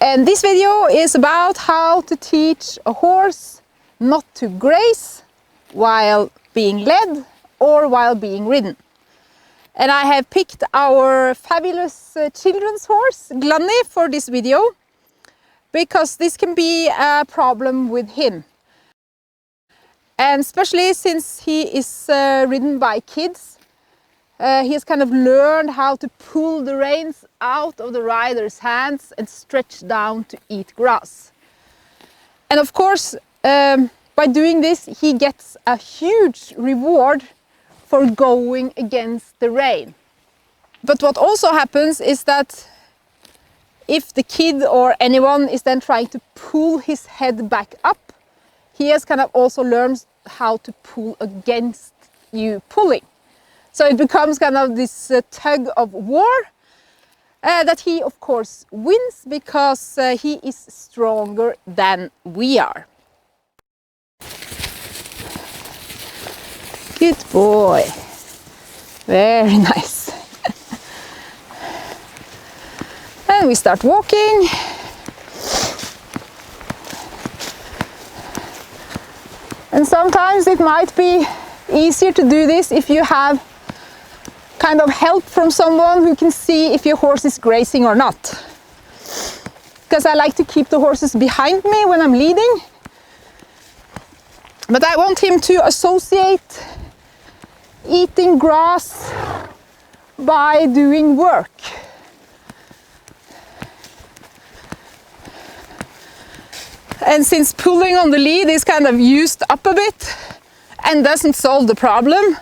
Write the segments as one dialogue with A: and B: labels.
A: And this video is about how to teach a horse not to graze while being led or while being ridden. And I have picked our fabulous children's horse, Glanny, for this video, because this can be a problem with him. And especially since he is ridden by kids, he has kind of learned how to pull the reins out of the rider's hands and stretch down to eat grass. And of course, by doing this, he gets a huge reward for going against the rein. But what also happens is that if the kid or anyone is then trying to pull his head back up, he has kind of also learned how to pull against you pulling. So it becomes kind of this tug of war that he of course wins because he is stronger than we are. Good boy. Very nice. And we start walking. And sometimes it might be easier to do this if you have kind of help from someone who can see if your horse is grazing or not. Because I like to keep the horses behind me when I'm leading. But I want him to associate eating grass by doing work. And since pulling on the lead is kind of used up a bit and doesn't solve the problem,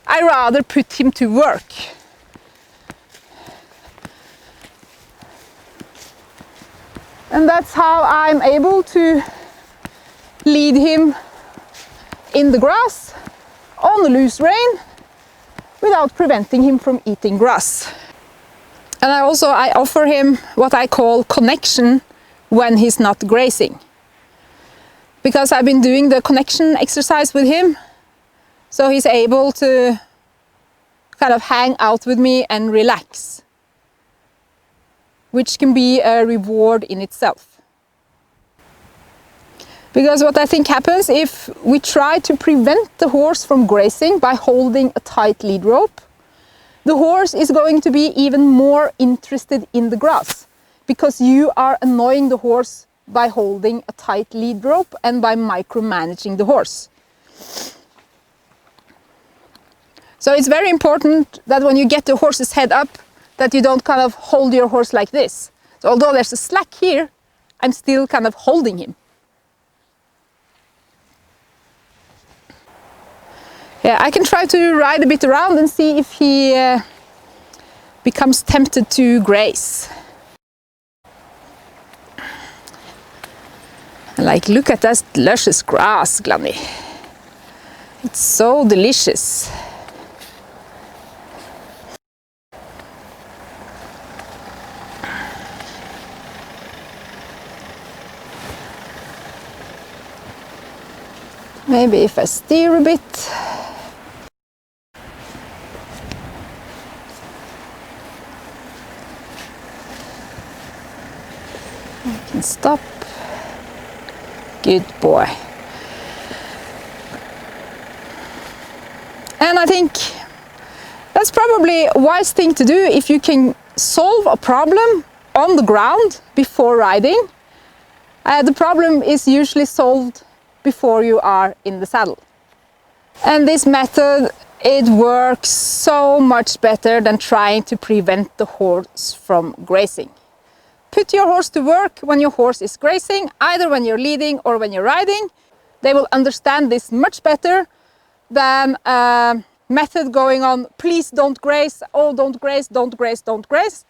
A: I rather put him to work. And that's how I'm able to lead him in the grass on a loose rein without preventing him from eating grass. And I offer him what I call connection when he's not grazing. Because I've been doing the connection exercise with him, so he's able to kind of hang out with me and relax, which can be a reward in itself. Because what I think happens if we try to prevent the horse from grazing by holding a tight lead rope, the horse is going to be even more interested in the grass because you are annoying the horse by holding a tight lead rope and by micromanaging the horse. So it's very important that when you get the horse's head up, that you don't kind of hold your horse like this. So although there's a slack here, I'm still kind of holding him. Yeah, I can try to ride a bit around and see if he becomes tempted to graze. Like, look at that luscious grass, Glanny. It's so delicious. Maybe if I steer a bit. I can stop. Good boy. And I think that's probably a wise thing to do if you can solve a problem on the ground before riding. The problem is usually solved before you are in the saddle. And this method, it works so much better than trying to prevent the horse from grazing. Put your horse to work when your horse is grazing, either when you're leading or when you're riding. They will understand this much better than a method going on, please don't graze, oh don't graze, don't graze, don't graze,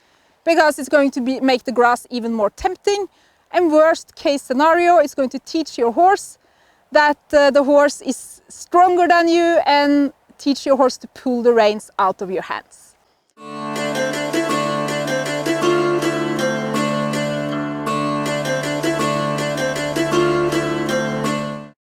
A: because it's going to make the grass even more tempting, and worst case scenario, it's going to teach your horse that the horse is stronger than you and teach your horse to pull the reins out of your hands.